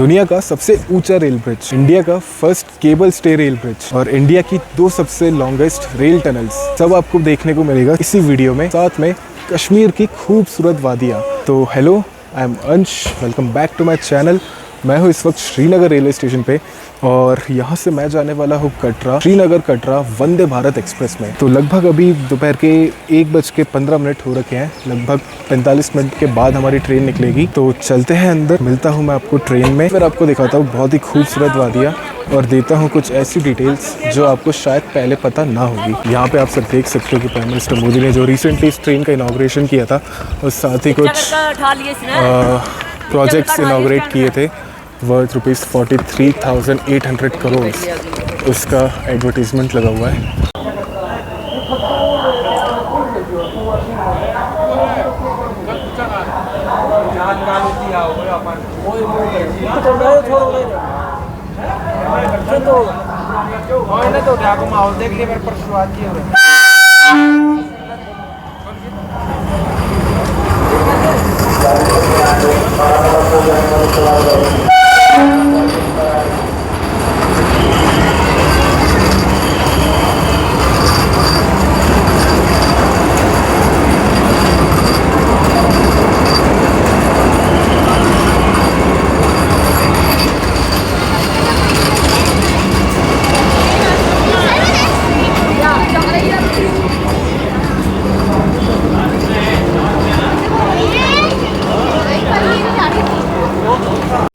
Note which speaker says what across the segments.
Speaker 1: दुनिया का सबसे ऊंचा रेल ब्रिज, इंडिया का first cable stay rail bridge और इंडिया की 2 सबसे लॉन्गेस्ट रेल टनल्स, सब आपको देखने को मिलेगा इसी वीडियो में। साथ में कश्मीर की खूबसूरत वादियाँ। तो hello, I am Ansh, welcome back to my channel. मैं हूँ इस वक्त श्रीनगर रेलवे स्टेशन पे और यहाँ से मैं जाने वाला हूँ कटरा, श्रीनगर कटरा वंदे भारत एक्सप्रेस में। तो लगभग अभी दोपहर के 1:15 हो रखे हैं, लगभग 45 मिनट के बाद हमारी ट्रेन निकलेगी। तो चलते हैं अंदर, मिलता हूँ मैं आपको ट्रेन में, फिर आपको दिखाता हूँ बहुत ही खूबसूरत वादियाँ और देता हूँ कुछ ऐसी डिटेल्स जो आपको शायद पहले पता ना होगी। यहाँ पे आप सब देख सकते हो कि प्राइम मिनिस्टर मोदी ने जो रिसेंटली इस ट्रेन का इनॉग्रेशन किया था और साथ ही कुछ प्रोजेक्ट्स इनॉग्रेट किए थे वर्थ ₹43,800 करोड़, उसका एडवर्टीजमेंट लगा हुआ है।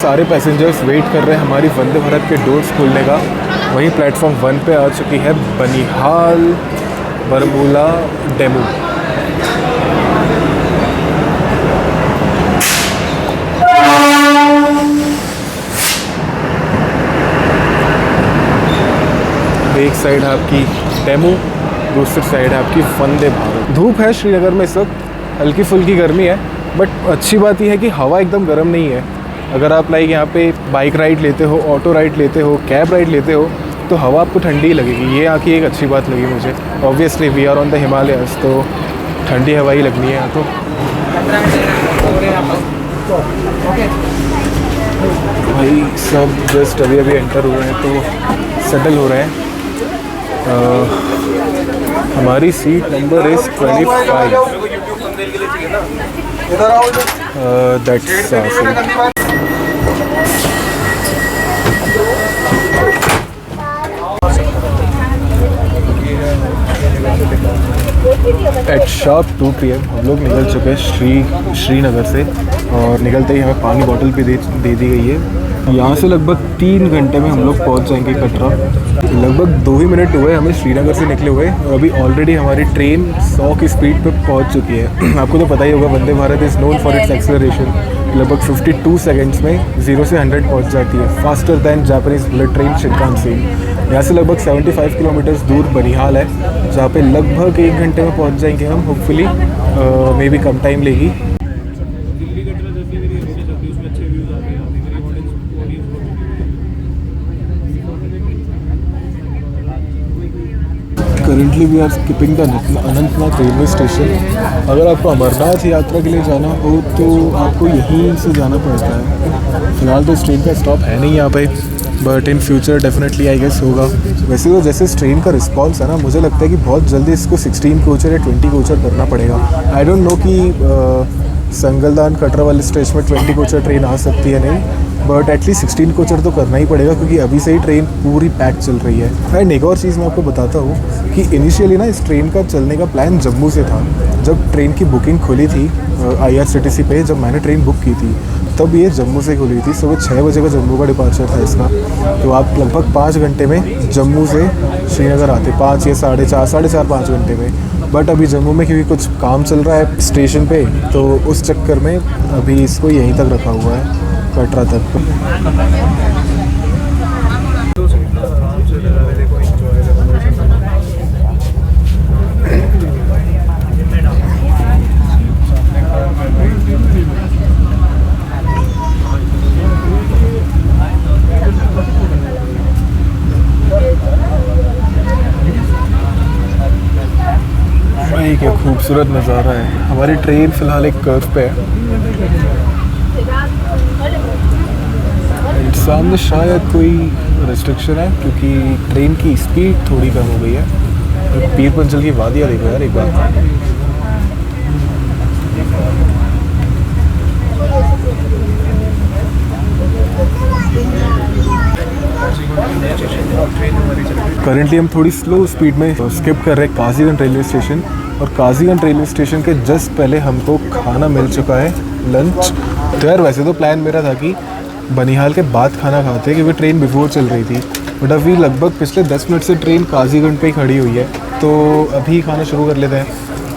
Speaker 1: सारे पैसेंजर्स वेट कर रहे हैं हमारी वंदे भारत के डोर्स खोलने का। वहीं प्लेटफॉर्म 1 पे आ चुकी है बनिहाल बरमूला डेमू। एक साइड है आपकी डेमू, दूसरी साइड है आपकी वंदे भारत। धूप है श्रीनगर में इस वक्त, हल्की फुल्की गर्मी है, बट अच्छी बात यह है कि हवा एकदम गर्म नहीं है। अगर आप लाइक यहाँ पे बाइक राइड लेते हो, ऑटो राइड लेते हो, कैब राइड लेते हो तो हवा आपको ठंडी लगेगी। ये यहाँ की एक अच्छी बात लगी मुझे। Obviously we are on the Himalayas, तो ठंडी हवा ही लगनी है यहाँ तो। भाई सब जस्ट अभी अभी एंटर हो रहे हैं तो सेटल हो रहे हैं। हमारी seat number is 25। That's at sharp 2 PM हम लोग निकल चुके हैं श्रीनगर से और निकलते ही हमें पानी बॉटल भी दे दी गई है। यहाँ से लगभग 3 घंटे में हम लोग पहुँच जाएंगे कटरा। लगभग 2 ही मिनट हुए हमें श्रीनगर से निकले हुए और अभी ऑलरेडी हमारी ट्रेन 100 की स्पीड पे पहुँच चुकी है। आपको तो पता ही होगा, Vande Bharat is known for its acceleration. लगभग 52 सेकेंड्स में 0 से 100 पहुँच जाती है, faster than Japanese bullet train Shinkansen. यहाँ से लगभग 75 किलोमीटर्स दूर बनिहाल है, जहाँ पे लगभग 1 घंटे में पहुँच जाएंगे हम, होपफुली। मे बी कम टाइम लेगी। Currently we are skipping the Anantnag railway station. अगर आपको अमरनाथ यात्रा के लिए जाना हो तो आपको यहीं से जाना पड़ता है। फ़िलहाल तो इस ट्रेन का स्टॉप है नहीं यहाँ पे, but in future definitely I guess होगा। वैसे तो जैसे इस ट्रेन का रिस्पॉन्स है ना, मुझे लगता है कि बहुत जल्दी इसको 16 कोचर या 20 कोचर करना पड़ेगा। आई डोंट नो कि संगलदान कटरा वाले स्ट्रेच में 20 कोचर ट्रेन आ सकती है नहीं, बट एटलीस्ट 16 कोचर तो करना ही पड़ेगा क्योंकि अभी से ही ट्रेन पूरी पैक चल रही है। एंड एक और चीज़ मैं आपको बताता हूँ कि इनिशियली ना इस ट्रेन का चलने का प्लान जम्मू से था। जब ट्रेन की बुकिंग खुली थी IRCTC पे, जब मैंने ट्रेन बुक की थी तब ये जम्मू से खुली थी। सुबह 6 बजे का जम्मू का डिपार्चर था इसका। तो आप लगभग 5 घंटे में जम्मू से श्रीनगर आते, 5 या 4.5 घंटे में। बट अभी जम्मू में क्योंकि कुछ काम चल रहा है स्टेशन पे, तो उस चक्कर में अभी इसको यहीं तक रखा हुआ है, कटरा तक। भाई क्या खूबसूरत नज़ारा है। हमारी ट्रेन फ़िलहाल एक कर्व पे है। सामने शायद कोई रिस्ट्रिक्शन है क्योंकि ट्रेन की स्पीड थोड़ी कम हो गई है। पीर पंजल की वादियाँ देखो यार एक बार। करंटली हम थोड़ी स्लो स्पीड में स्किप कर रहे हैं काजीगंज रेलवे स्टेशन, और काजीगंज रेलवे स्टेशन के जस्ट पहले हमको खाना मिल चुका है, लंच। तो यार वैसे तो प्लान मेरा था कि बनिहाल के बाद खाना खाते क्योंकि ट्रेन बिफोर चल रही थी, बट अभी लगभग पिछले 10 मिनट से ट्रेन काजीगंज पे ही खड़ी हुई है, तो अभी खाना शुरू कर लेते हैं।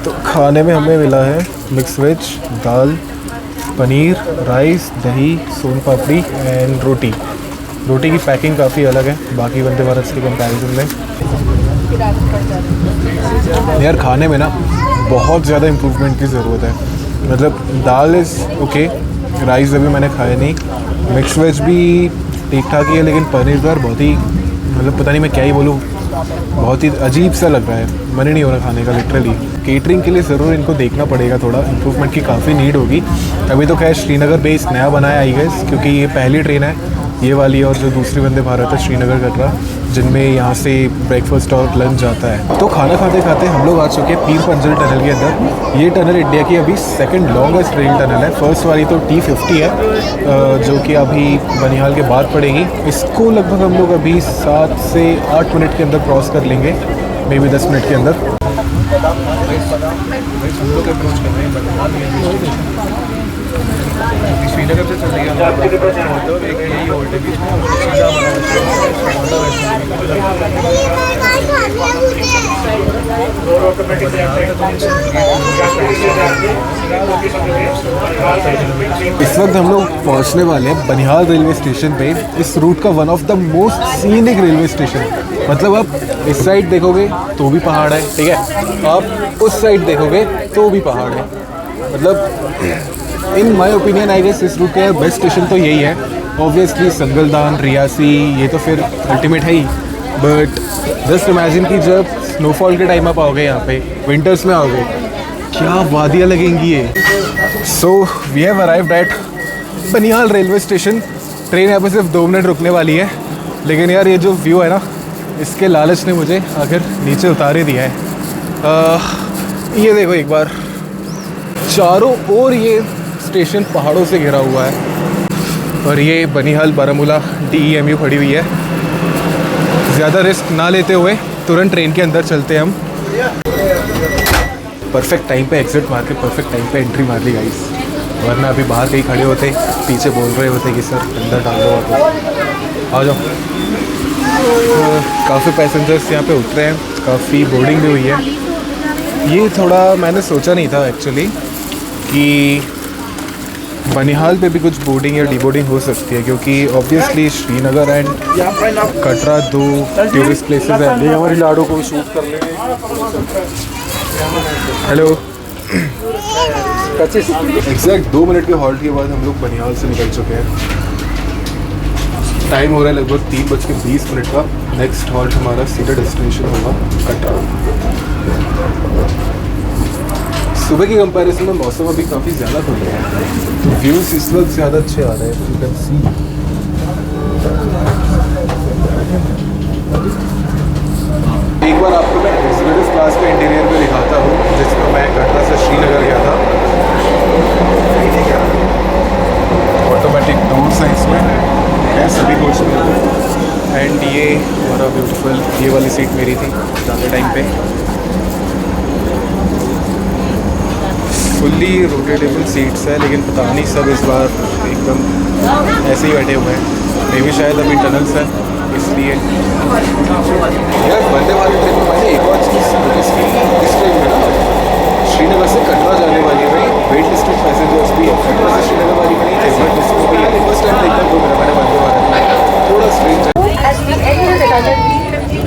Speaker 1: तो खाने में हमें मिला है मिक्स वेज, दाल, पनीर, राइस, दही, सोन पापड़ी एंड रोटी। रोटी की पैकिंग काफ़ी अलग है बाकी वंदे भारत के कंपैरिजन में। यार खाने में ना बहुत ज़्यादा इम्प्रूवमेंट की ज़रूरत है। मतलब दाल इज़ ओके, राइस अभी मैंने खाया नहीं, मिक्स वेज भी ठीक ठाक ही है, लेकिन पनीर यार बहुत ही, मतलब पता नहीं मैं क्या ही बोलूँ, बहुत ही अजीब सा लग रहा है, मन ही नहीं हो रहा खाने का लिटरली। केटरिंग के लिए ज़रूर इनको देखना पड़ेगा, थोड़ा इम्प्रूवमेंट की काफ़ी नीड होगी। अभी तो खैर श्रीनगर बेस नया बनाया आई गेस, क्योंकि ये पहली ट्रेन है ये वाली, और जो दूसरी वंदे भारत है श्रीनगर कटरा, जिनमें यहाँ से ब्रेकफास्ट और लंच जाता है। तो खाना खाते खाते हम लोग आ चुके हैं पीर पंजल टनल के अंदर। ये टनल इंडिया की अभी सेकंड लॉन्गेस्ट रेल टनल है। फर्स्ट वाली तो T50 है जो कि अभी बनिहाल के बाद पड़ेगी। इसको लगभग हम लोग अभी 7 से 8 मिनट के अंदर क्रॉस कर लेंगे, मे बी 10 मिनट के अंदर। श्रीनगर से चल रही है, एक यही होल्ड है बीच में, इस वक्त हम लोग पहुंचने वाले हैं बनिहाल रेलवे स्टेशन पे। इस रूट का one of the most scenic railway station. मतलब आप इस साइड देखोगे तो भी पहाड़ है, ठीक है, आप उस साइड देखोगे तो भी पहाड़ है। मतलब इन माई ओपिनियन आई गेस इस रूट का बेस्ट स्टेशन तो यही है। ऑब्वियसली संगलदान, रियासी, ये तो फिर अल्टीमेट है ही, बट जस्ट इमेजिन कि जब स्नोफॉल के टाइम आप आओगे यहाँ पे, विंटर्स में आओगे, क्या वादियाँ लगेंगी ये। So we have arrived at Banihal railway station. Train यहाँ पे सिर्फ 2 मिनट रुकने वाली है, लेकिन यार ये जो व्यू है ना, इसके लालच ने मुझे आखिर नीचे उतार ही दिया है। ये देखो एक बार, चारों ओर ये स्टेशन पहाड़ों से घिरा हुआ है, और ये बनिहाल बारामूला DEMU खड़ी हुई है। ज़्यादा रिस्क ना लेते हुए तुरंत ट्रेन के अंदर चलते हैं हम। परफेक्ट टाइम पे एग्जिट मार के परफेक्ट टाइम पे एंट्री मार ली गाइस, वरना अभी बाहर कहीं खड़े होते, पीछे बोल रहे होते कि सर अंदर डाल दो आप, आ जाओ। काफ़ी पैसेंजर्स यहाँ पे उतरे हैं, काफ़ी बोर्डिंग भी हुई है। ये थोड़ा मैंने सोचा नहीं था एक्चुअली कि बनिहाल पे भी कुछ बोर्डिंग या डीबोर्डिंग हो सकती है, क्योंकि obviously Srinagar and Katra 2 tourist places हैं। ये हमारी लाडो को शूट कर लेंगे। हेलो। एग्जैक्ट 2 मिनट के हॉल्ट के बाद हम लोग बनिहाल से निकल चुके हैं। टाइम हो रहा है लगभग 3:20 का। नेक्स्ट हॉल्ट हमारा सीधा डेस्टिनेशन होगा कटरा। सुबह की कंपैरिजन में मौसम अभी काफ़ी ज़्यादा खुल रहा है, तो व्यूज़ इस वक्त ज़्यादा अच्छे आ रहे हैं। यू कैन सी एक बार आपको मैं एग्जीक्यूटिव क्लास के इंटीरियर में दिखाता हूँ, जिसमें मैं कटरा से श्रीनगर गया था। ऑटोमेटिक डोर्स हैं इसमें, है सभी कोच में। एंड ये हमारा ब्यूटीफुल, ये वाली सीट मेरी थी ज़्यादा टाइम पे। फुल्ली रोटेटेबल सीट्स है, लेकिन पता नहीं सब इस बार एकदम ऐसे ही बैठे हुए हैं। मे भी शायद अभी टनल्स है इसलिए। यार वंदे भारत ट्रेन में मैंने एक और चीज़ नोटिस की, इस ट्रेन में ना श्रीनगर से कटरा जाने वाली में वेट लिस्टेड पैसेंजर्स भी है। कटरा से श्रीनगर वाली में नहीं थे, बट इसमें भी है। फर्स्ट टाइम देखा तो मैंने वंदे भारत में थोड़ा स्ट्रेंज है।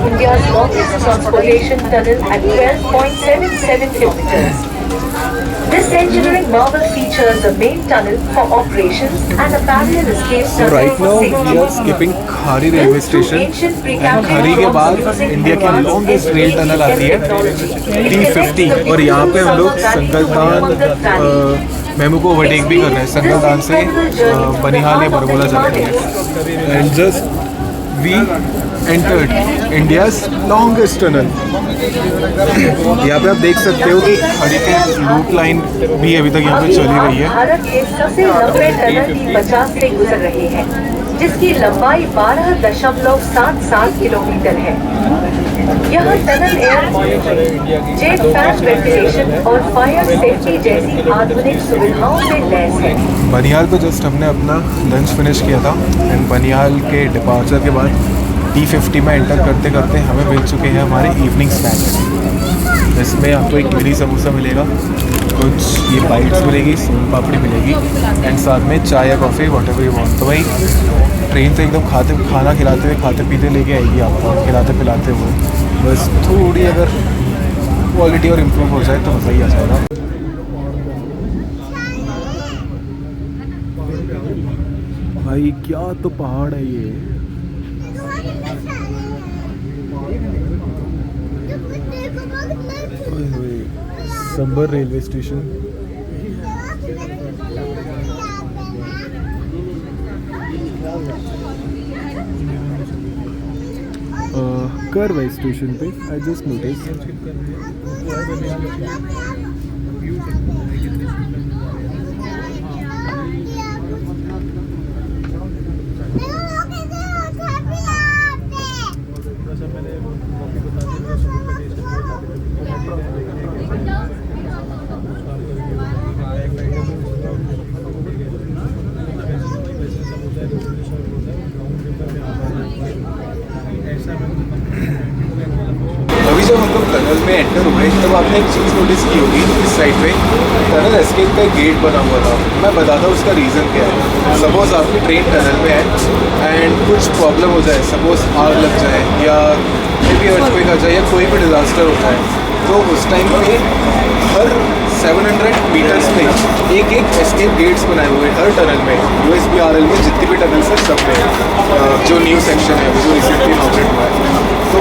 Speaker 1: India's longest transportation tunnel at 12.77 kilometers.
Speaker 2: This engineering marvel features a main tunnel for operations and a parallel escape
Speaker 1: So
Speaker 2: tunnel
Speaker 1: right
Speaker 2: for
Speaker 1: now
Speaker 2: safety.
Speaker 1: we are skipping Khari railway station and Khari के बाद India की longest rail tunnel आती है T50 और यहाँ पे हम लोग संगलदान मेमू को ओवरटेक भी कर रहे हैं। संगलदान से बनिहाल या बरगोला जा रहे हैं and just we entered India's longest tunnel. यहाँ पे आप देख सकते हो कि खाड़ी की लूप लाइन भी अभी तक यहाँ पे चली रही है।
Speaker 2: भारत के सबसे लंबे टनल की 50 से गुजर रहे हैं, जिसकी लंबाई 12.77 किलोमीटर है। यह tunnel air monitoring, jet fan ventilation और फायर सेफ्टी जैसी आधुनिक सुविधाओं से लैस है।
Speaker 1: बनिहाल पे जस्ट हमने अपना लंच फिनिश किया था एंड बनिहाल के डिपार्चर के बाद T50 में एंटर करते करते हमें मिल चुके हैं हमारे इवनिंग स्नैक्स। इसमें आपको एक मिनी समोसा मिलेगा, कुछ ये बाइट्स मिलेगी, सोन पापड़ी मिलेगी एंड साथ में चाय या coffee what ever you want. तो भाई ट्रेन से एकदम खाना खिलाते हुए खाते पीते लेके आएगी आपको, खिलाते पिलाते हुए। बस थोड़ी अगर क्वालिटी और इम्प्रूव हो जाए तो मज़ा ही आ जाएगा। भाई क्या तो पहाड़ है ये। संबर रेलवे स्टेशन। कर्व है स्टेशन पे, आई जस्ट नोटिस। अभी जब हम लोग टनल में एंटर हुए तब आपने एक चीज़ नोटिस की होगी, इस साइड पे टनल एस्केप का गेट बना हुआ था। मैं बताता हूँ उसका रीज़न क्या है। सपोज़ आपकी ट्रेन टनल में है एंड कुछ प्रॉब्लम हो जाए, सपोज़ आग लग जाए या मे बी अर्थक्वेक आ जाए या कोई भी डिज़ास्टर होता है, तो उस टाइम पे हर 700 मीटर्स पे एक एस्केप गेट्स बनाए हुए हैं हर टनल में। USBRL में जितनी भी टनल्स हैं सब में जो न्यू सेक्शन है जो रिसेंटली इनॉग्रेट हुआ है, तो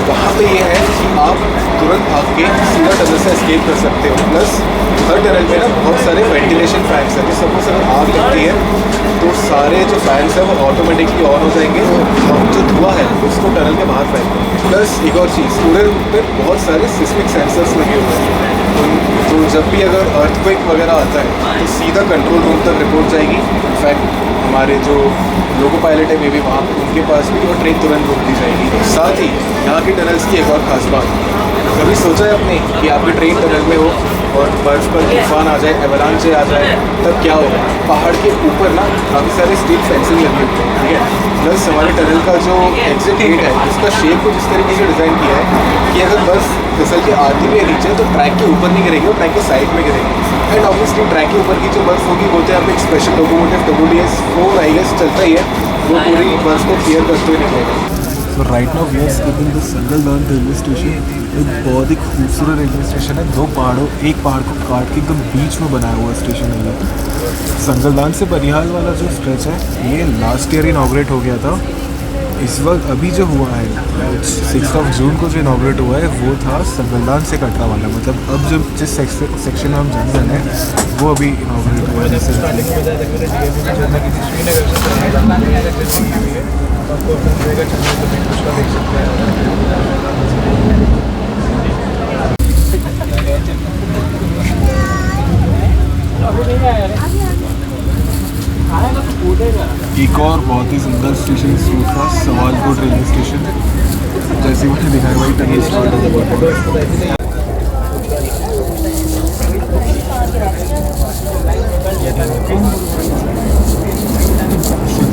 Speaker 1: वहाँ पे ये है कि आप तुरंत भाग के सीधा टनल से एस्केप कर सकते हो। प्लस हर टनल में ना बहुत सारे वेंटिलेशन फैंस हैं, तो सपोज अगर आग लगती है तो सारे जो फैंस हैं वो ऑटोमेटिकली ऑन हो जाएंगे और जो धुआं है उसको टनल के बाहर फेंकेंगे। प्लस एक और चीज़, पूरे रूट पे बहुत सारे सिस्मिक सेंसर्स लगे हुए हैं, तो जब भी अगर अर्थक्वेक वगैरह आता है तो सीधा कंट्रोल रूम तक रिपोर्ट जाएगी। इनफैक्ट हमारे जो लोको पायलट है मे बी वहाँ उनके पास भी, और ट्रेन तुरंत रोक दी जाएगी। साथ ही यहाँ की टनल्स की एक और ख़ास बात, कभी सोचा है आपने कि आपकी ट्रेन टनल में हो और बर्फ़ पर तूफान आ जाए, एवलांच आ जाए, तब क्या होगा? पहाड़ के ऊपर ना काफ़ी सारे स्टील फेंसिंग लगे होते हैं, ठीक है। प्लस हमारे टनल का जो एग्जिट गेट है उसका शेप कुछ इस तरीके से डिज़ाइन किया है कि अगर बस फिसल के आती भी है नीचे तो ट्रैक के ऊपर नहीं गिरेगी, वो ट्रैक के साइड में गिरेगी। एंड ऑब्वियसली ट्रैक के ऊपर की जो बर्फ़ होगी वो तो यहाँ पे एक special locomotive WDS4 I guess चलता ही है, वो पूरी बर्फ़ को क्लियर करते हुए निकलेगा। तो right now we are skipping the Sangaldan railway station. एक बहुत ही खूबसूरत रेलवे स्टेशन है, दो पहाड़ों, एक पहाड़ को काट के एकदम बीच में बनाया हुआ स्टेशन है ये। संगलदान से बनिहाल वाला जो स्ट्रेच है ये लास्ट ईयर इनॉग्रेट हो गया था। इस वक्त अभी जो हुआ है 6 जून को जो इनॉग्रेट हुआ है वो था संगलदान से कटरा वाला। मतलब अब जो जिस सेक्शन में हम जा रहे हैं वो अभी इनॉग्रेट हुआ है। एक और बहुत ही सुंदर स्टेशन शुरू था सवालकोट रेलवे स्टेशन। जैसे मैंने दिखाया वही टनल स्टार्ट हो गया।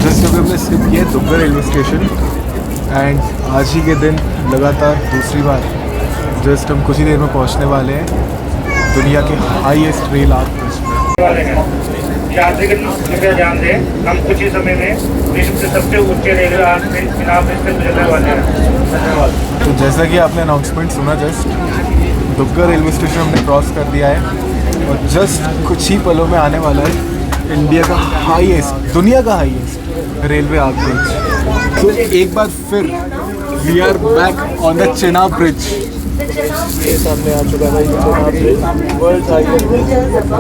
Speaker 1: जस्ट अभी हमने स्किप किया दुग्गा रेलवे स्टेशन एंड आज ही के दिन लगातार दूसरी बार जस्ट हम कुछ ही देर में पहुंचने वाले हैं दुनिया के हाईएस्ट रेल आर्क
Speaker 3: कृपया ध्यान दें, हम कुछ ही समय में विश्व के सबसे ऊंचे रेलवे आर्क से चुनाव से गुजरने वाले हैं। धन्यवाद।
Speaker 1: तो जैसा कि आपने अनाउंसमेंट सुना, जस्ट दुग्गा रेलवे स्टेशन हमने क्रॉस कर दिया है और जस्ट कुछ ही पलों में आने वाला है इंडिया का हाईएस्ट, दुनिया का हाईएस्ट रेलवे आर्क ब्रिज। तो एक बार फिर we are back on the Chenab bridge. सामने आ चुका है Chenab bridge, world highest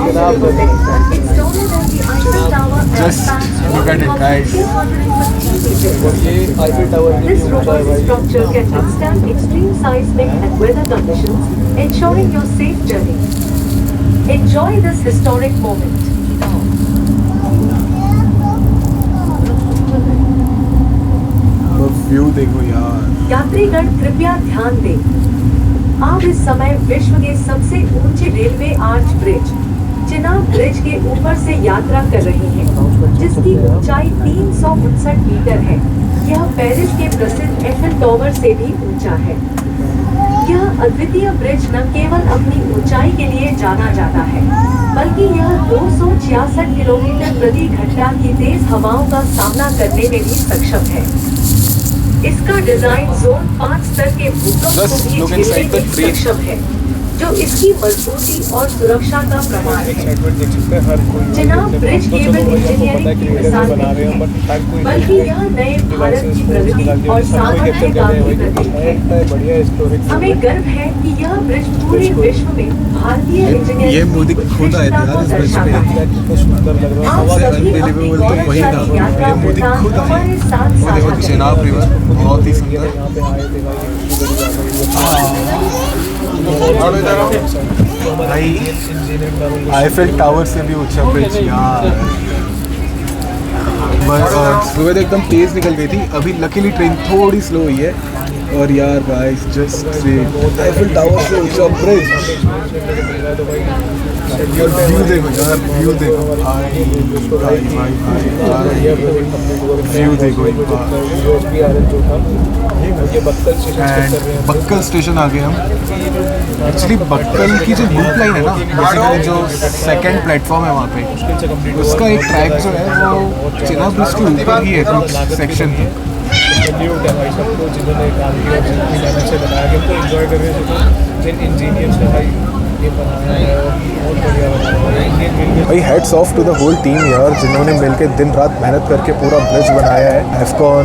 Speaker 1: Chenab bridge. Just look at it guys. और ये आईफिल टावर की
Speaker 2: This
Speaker 1: ऊंचाई
Speaker 2: robust
Speaker 1: भाई।
Speaker 2: structure can withstand extreme seismic and weather conditions, ensuring your safe journey. Enjoy this historic moment.
Speaker 1: View देखो यार।
Speaker 2: यात्रीगण कृपया ध्यान दें। आप इस समय विश्व के सबसे ऊंचे railway arch bridge Chenab bridge के ऊपर से यात्रा कर रहे हैं, जिसकी ऊंचाई 359 मीटर है। यह पेरिस के प्रसिद्ध एफिल टावर से भी ऊंचा है। यह अद्वितीय ब्रिज न केवल अपनी ऊंचाई के लिए जाना जाता है, बल्कि यह 266 किलोमीटर प्रति घंटा की तेज हवाओं का सामना करने में भी सक्षम है। इसका डिजाइन जोन 5 स्तर के भूकंप को
Speaker 1: Just
Speaker 2: भी
Speaker 1: look
Speaker 2: झेलने
Speaker 1: inside the
Speaker 2: में
Speaker 1: train.
Speaker 2: सक्षम है, जो इसकी मजबूती और सुरक्षा का प्रमाण है। चेनाब ब्रिज केवल इंजीनियरिंग की मिसाल नहीं है, बल्कि यह नए भारत की प्रगति और सामर्थ्य का भी प्रतीक है। हमें गर्व है कि यह ब्रिज पूरे विश्व में भारतीय इंजीनियरिंग
Speaker 1: ये मोदी
Speaker 2: की
Speaker 1: खुद आए थे
Speaker 2: उत्कृष्टता
Speaker 1: यार
Speaker 2: को
Speaker 1: इस ब्रिज पे।
Speaker 2: दर्शाता है। आप
Speaker 1: सबसे
Speaker 2: सभी अपनी
Speaker 1: अनबिलीवेबल तो वही था,
Speaker 2: गौरवशाली यात्रा
Speaker 1: ये मोदी
Speaker 2: वृतांत
Speaker 1: खुद आए।
Speaker 2: हमारे साथ
Speaker 1: वो
Speaker 2: साझा
Speaker 1: देखो
Speaker 2: करें।
Speaker 1: चेनाब रिवर बहुत ही सुंदर। भाई आईफिल टावर से भी ऊंचा ब्रिज यार। बस सुबह तो एकदम तेज निकल गई थी, अभी लकीली ट्रेन थोड़ी स्लो हुई है। और यार भाई जस्ट आईफिल टावर से ऊंचा ब्रिज। व्यू देखो यार, व्यू देखो भाई भाई भाई भाई, व्यू देखो एक बार। एंड बक्कल स्टेशन आ गए हम। एक्चुअली बक्कल की जो लूप लाइन है ना, बेसिकली जो सेकंड प्लेटफॉर्म है वहाँ पे, उसका एक ट्रैक जो है वो चेनाब ब्रिज के ऊपर ही है कुछ सेक्शन।
Speaker 4: भाई सबको जिन्होंने काम किया और जितनी मेहनत से बनाया गया तो एंजॉय कर रहे हैं जिन इंजीनियर्स ने भाई ये बनाया है और बहुत बढ़िया बनाया है इंडियन रेलवे।
Speaker 1: भाई heads off to the whole team यार, जिन्होंने मिलकर दिन रात मेहनत करके पूरा ब्रिज बनाया है। Afcons,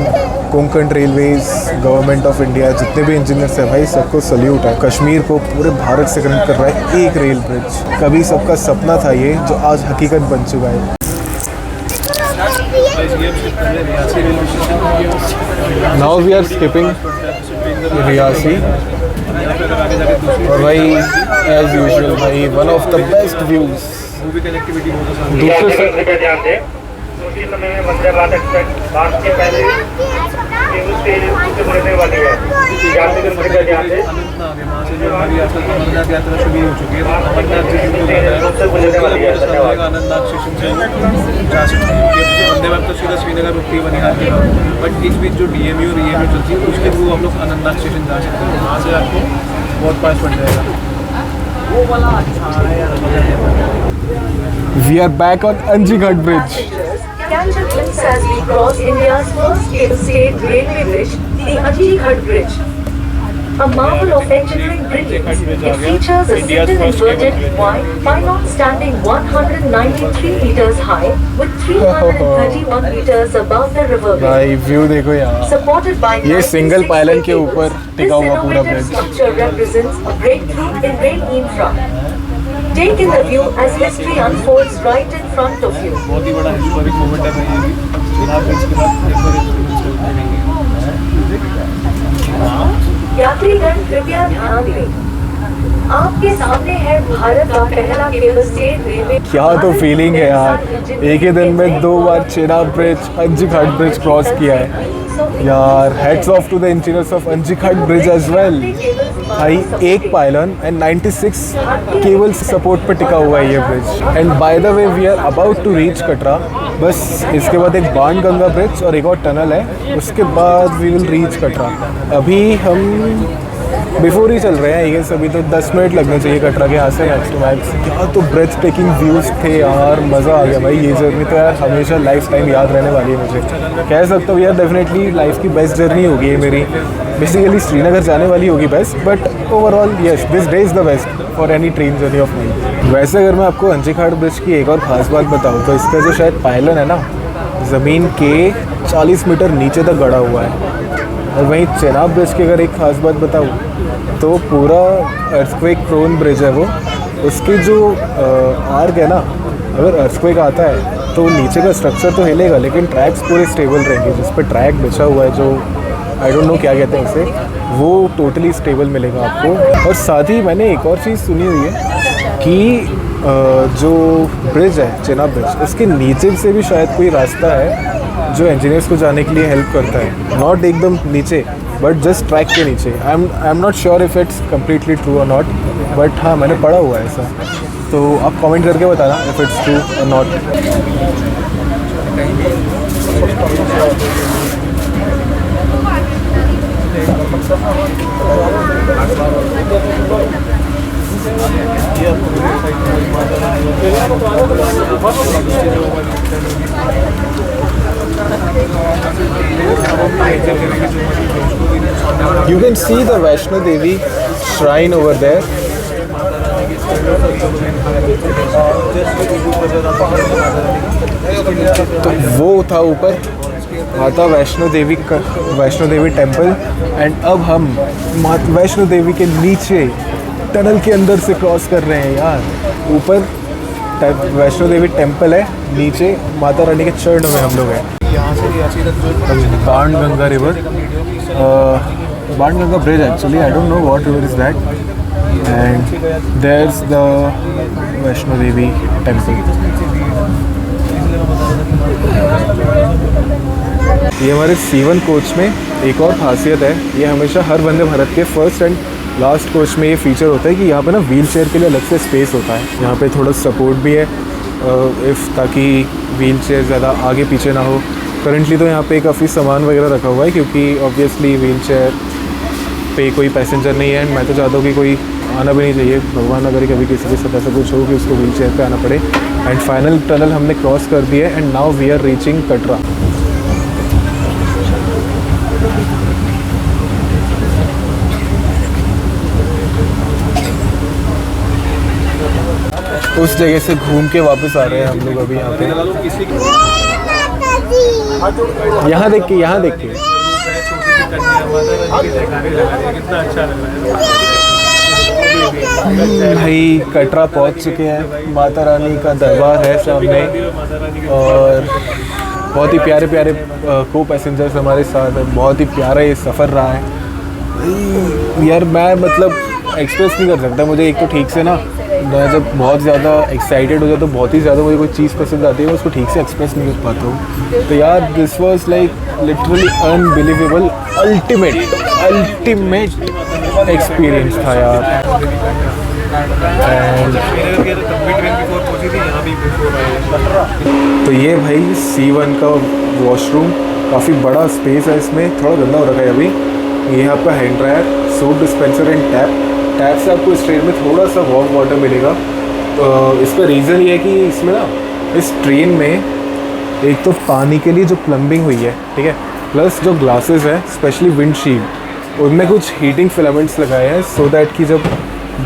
Speaker 1: Konkan railways, government of India, जितने भी इंजीनियर्स हैं भाई सबको सल्यूट है। कश्मीर को पूरे भारत से कनेक्ट कर रहा है एक रेल ब्रिज। कभी सबका सपना था ये, जो आज हकीकत बन चुका है। Now we are skipping Reasi. और भाई एज यूजुअल भाई one of the best views. दूसरे से
Speaker 3: कृपया ध्यान दें, उसी समय में वंदे भारत एक्सप्रेस भारत के पहले केवल स्टेज से गुजरने वाली है। यात्रीगण कृपया ध्यान दें,
Speaker 4: अमरनाथ यात्रा शुरू हो चुकी है। अमरनाथ जी
Speaker 3: से गुजरने वाली है। धन्यवाद।
Speaker 4: अनंतनाग स्टेशन से जा सकते हैं। वंदे भारत तो सीधा श्रीनगर रुकती है बनिहाल के, बट इस बीच जो DMU और EMU चलती है उसके थ्रू आप लोग अनंतनाग स्टेशन जा सकते हैं। वहाँ से आपको बहुत पास पड़ जाएगा। वो वाला अच्छा है यार।
Speaker 1: We are back on Anjighat bridge.
Speaker 2: Catch a glimpse as we cross India's first state railway bridge, the Ajighat Bridge. A marvel of engineering brilliance, it features a single inverted wide pylon standing 193 meters high with 331 meters above the river bed.
Speaker 1: भाई view देखो यार,
Speaker 2: Supported by
Speaker 1: ये
Speaker 2: 96
Speaker 1: single pylon के
Speaker 2: cables,
Speaker 1: ऊपर
Speaker 2: this
Speaker 1: टिका हुआ पूरा
Speaker 2: innovative
Speaker 1: bridge.
Speaker 2: structure represents a breakthrough in rail infra. Take in the view as history unfolds right in front of you.
Speaker 4: बहुत ही बड़ा हिस्टोरिक मोमेंट है भाई ये भी। चेनाब ब्रिज के बाद एक बार
Speaker 2: यात्रीगण कृपया ध्यान दें, आपके सामने है भारत का पहला केबल स्टेट रेलवे।
Speaker 1: क्या तो फीलिंग है यार, एक ही दिन में 2 बार Chenab bridge, Anjighat bridge cross किया है यार। Hats off to the engineers of Anjighat bridge as well. भाई एक पायलन एंड 96 केबल सपोर्ट पे टिका हुआ है ये ब्रिज। And by the way we are about to reach Katra. बस इसके बाद एक बाणगंगा ब्रिज और एक और टनल है, उसके बाद वी विल रीच कटरा। अभी हम बिफोर ही चल रहे हैं ये सभी, तो 10 मिनट लगने चाहिए कटरा के यहाँ से मैक्स टू मैक्स। क्या तो ब्रेथ टेकिंग व्यूज़ थे यार, मज़ा आ गया भाई। ये जर्नी तो यार हमेशा लाइफ टाइम याद रहने वाली है मुझे, कह सकता हूँ यार। डेफिनेटली लाइफ की बेस्ट जर्नी होगी ये मेरी। बेसिकली श्रीनगर जाने वाली होगी best, but overall yes this day is the best for any train journey of mine. वैसे अगर मैं आपको अंजीखाड़ ब्रिज की एक और ख़ास बात बताऊँ तो इसका जो शायद पायलन है ना, ज़मीन के 40 मीटर नीचे तक गड़ा हुआ है। और वहीं चेनाब ब्रिज की अगर एक ख़ास बात बताऊँ तो पूरा अर्थक्वेक प्रोन ब्रिज है वो। उसकी जो आर्क है ना, अगर अर्थक्वेक आता है तो नीचे का स्ट्रक्चर तो हिलेगा लेकिन ट्रैक्स पूरे स्टेबल रहेंगे। जिस पर ट्रैक बिछा हुआ है, जो आई डोंट नो क्या कहते हैं उसे, वो टोटली स्टेबल मिलेगा आपको। और साथ ही मैंने एक और चीज़ सुनी हुई है कि जो ब्रिज है चेनाब ब्रिज, उसके नीचे से भी शायद कोई रास्ता है जो इंजीनियर्स को जाने के लिए हेल्प करता है। नॉट एकदम नीचे बट जस्ट ट्रैक के नीचे। I am not sure if it's completely true और नॉट, बट हाँ मैंने पढ़ा हुआ है ऐसा। तो आप कमेंट करके बताना इफ़ इट्स ट्रू और not. You can see the Vaishno Devi shrine over there. तो वो था ऊपर माता वैष्णो देवी का वैष्णो देवी टेम्पल। एंड अब हम माता वैष्णो देवी के नीचे टनल के अंदर से क्रॉस कर रहे हैं यार। ऊपर वैष्णो देवी टेम्पल है, नीचे माता रानी के चरणों में हम लोग हैं।
Speaker 4: यहाँ से रियासी तक जो
Speaker 1: Banganga river, Banganga bridge actually, I don't know what river is that. And there's the Vaishno Devi temple. ये हमारे C1 कोच में एक और खासियत है, ये हमेशा हर वंदे भारत के फर्स्ट एंड लास्ट कोच में ये फीचर होता है कि यहाँ पे ना व्हील चेयर के लिए अलग से स्पेस होता है। यहाँ पे थोड़ा सपोर्ट भी है ताकि व्हील चेयर ज़्यादा आगे पीछे ना हो। करंटली तो यहाँ पे काफ़ी सामान वगैरह रखा हुआ है क्योंकि ऑब्वियसली व्हील चेयर पे कोई पैसेंजर नहीं है। एंड मैं तो चाहता हूँ कि कोई आना भी नहीं चाहिए, भगवान अगर कभी किसी के साथ ऐसा कुछ हो कि उसको व्हील चेयर पर आना पड़े। एंड फाइनल टनल हमने क्रॉस कर दिया है and now we are reaching Katra. उस जगह से घूम के वापस आ रहे हैं हम लोग अभी यहाँ पे। यहाँ देख के
Speaker 4: कितना अच्छा लग रहा है
Speaker 1: भाई। कटरा पहुँच चुके हैं, माता रानी का दरबार है सामने और बहुत ही प्यारे प्यारे को पैसेंजर्स हमारे साथ हैं। बहुत ही प्यारा ये सफ़र रहा है यार। मैं मतलब एक्सप्रेस नहीं कर सकता। मुझे एक तो ठीक से ना, मैं जब बहुत ज़्यादा एक्साइटेड हो जाता हूँ, बहुत ही ज़्यादा मुझे कोई चीज़ पसंद आती है, मैं उसको ठीक से एक्सप्रेस नहीं कर पाता हूँ। तो यार this was like literally unbelievable, ultimate experience था यार। तो ये भाई C1 का वॉशरूम, काफ़ी बड़ा स्पेस है इसमें, थोड़ा गंदा हो रखा है अभी। ये आपका hand dryer, soap dispenser and tap से आपको इस ट्रेन में थोड़ा सा वार्म वाटर मिलेगा। तो इसका रीज़न ये है कि इसमें ना इस ट्रेन में एक तो पानी के लिए जो प्लम्बिंग हुई है, ठीक है, प्लस जो ग्लासेस है स्पेशली विंडशील्ड, उनमें कुछ हीटिंग फिलामेंट्स लगाए हैं सो दैट कि जब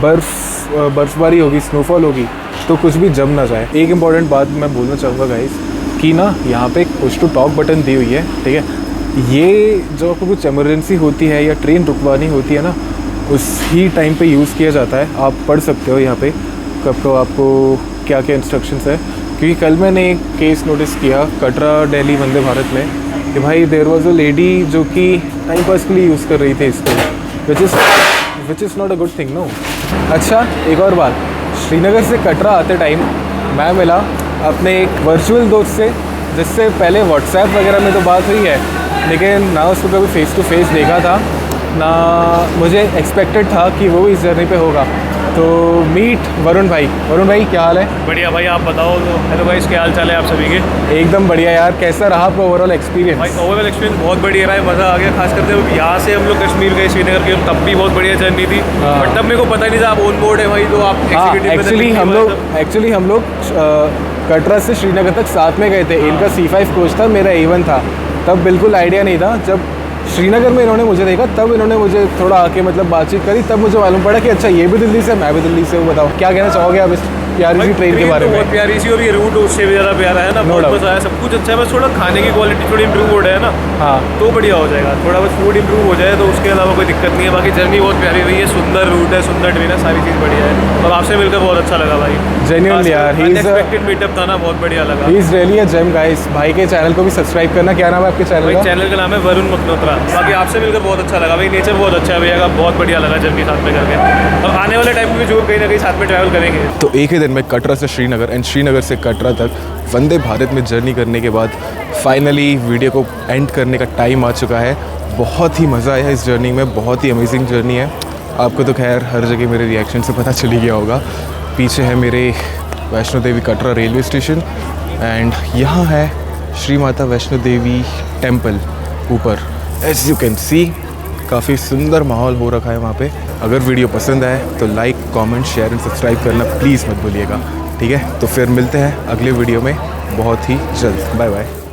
Speaker 1: बर्फ़बारी होगी, स्नोफॉल होगी तो कुछ भी जम ना जाए। एक इम्पॉर्टेंट बात मैं बोलना चाहूँगा गाइस कि ना यहाँ पे एक पुश टू टॉक बटन दी हुई है, ठीक है। ये जो आपको कुछ इमरजेंसी होती है या ट्रेन रुकवानी होती है ना, उसी टाइम पे यूज़ किया जाता है। आप पढ़ सकते हो यहाँ पे कब को आपको क्या क्या इंस्ट्रक्शंस है। क्योंकि कल मैंने एक केस नोटिस किया कटरा दिल्ली वंदे भारत में कि भाई देयर वाज अ लेडी जो कि टाइम पास के लिए यूज़ कर रही थी इसको, which is not a good thing no. अच्छा एक और बात, श्रीनगर से कटरा आते टाइम मैं मिला अपने एक वर्चुअल दोस्त से, जिससे पहले व्हाट्सएप वगैरह में तो बात हुई है लेकिन ना उसको कभी फ़ेस टू फेस देखा था, ना मुझे एक्सपेक्टेड था कि वो भी इस जर्नी पे होगा। तो मीट वरुण भाई क्या हाल है?
Speaker 4: बढ़िया भाई, आप बताओ। तो हेलो गाइस, क्या हाल चाल है आप सभी के?
Speaker 1: एकदम बढ़िया यार। कैसा रहा आपका ओवरऑल एक्सपीरियंस?
Speaker 4: भाई ओवरऑल एक्सपीरियंस बहुत बढ़िया रहा है, मज़ा आ गया। खास करके यहाँ से हम लोग कश्मीर गए, श्रीनगर के, तब भी बहुत बढ़िया जर्नी थी।
Speaker 1: हाँ।
Speaker 4: बट तब मेरे को पता नहीं था आप ऑन बोर्ड है भाई, तो आप
Speaker 1: हाँ,
Speaker 4: executive में थे।
Speaker 1: एक्चुअली हम लोग कटरा से श्रीनगर तक साथ में गए थे। इनका C5 कोच था, मेरा A1 था। तब बिल्कुल आइडिया नहीं था। जब श्रीनगर में इन्होंने मुझे देखा तब इन्होंने मुझे थोड़ा आके मतलब बातचीत करी, तब मुझे मालूम पड़ा कि अच्छा ये भी दिल्ली से, मैं भी दिल्ली से हूँ। बताओ क्या कहना चाहोगे आप इस प्यारी सी ट्रेन के बारे में?
Speaker 4: बहुत प्यारी सी, और ये रूट उससे भी ज़्यादा प्यारा है ना।
Speaker 1: No
Speaker 4: बहुत
Speaker 1: doubt।
Speaker 4: मज़ा आया, सब कुछ अच्छा है। बस थोड़ा खाने की क्वालिटी थोड़ी इंप्रूव हो जाए ना,
Speaker 1: हाँ
Speaker 4: तो बढ़िया हो जाएगा। थोड़ा बस फूड इंप्रूव हो जाए तो उसके अलावा कोई दिक्कत नहीं है। बाकी जर्नी बहुत प्यारी रही है, सुंदर रूट है, सुंदर ट्रेन है, सारी चीज़ बढ़िया है। और आपसे मिलकर बहुत अच्छा लगा भाई।
Speaker 1: Genuinely यार, he is a-
Speaker 4: unexpected meetup था ना, बहुत बढ़िया लगा।
Speaker 1: He is really a gem guys. भाई के चैनल को भी सब्सक्राइब करना। क्या नाम है आपके चैनल
Speaker 4: भाई
Speaker 1: का?
Speaker 4: चैनल का नाम है वरुण मकनोत्रा। बाकी आपसे मिलकर बहुत अच्छा लगा भाई। नेचर बहुत अच्छा है भैया का, बहुत बढ़िया लगा जर्नी साथ में करके। और आने वाले टाइम में भी जरूर कहीं ना कहीं साथ में ट्रैवल करेंगे।
Speaker 1: तो एक ही दिन में कटरा से श्रीनगर एंड श्रीनगर से कटरा तक वंदे भारत में जर्नी करने के बाद फाइनली वीडियो को एंड करने का टाइम आ चुका है। बहुत ही मज़ा आया इस जर्नी में, बहुत ही अमेजिंग जर्नी है। आपको तो खैर हर जगह मेरे रिएक्शन से पता चल ही गया होगा। पीछे है मेरे Vaishno Devi Katra railway station and यहाँ है श्री माता वैष्णो देवी टेम्पल ऊपर। एज यू कैन सी काफ़ी सुंदर माहौल हो रखा है वहाँ पे। अगर वीडियो पसंद आए तो like, comment, share and subscribe करना प्लीज़ मत भूलिएगा। ठीक है, तो फिर मिलते हैं अगले वीडियो में बहुत ही जल्द। Bye bye.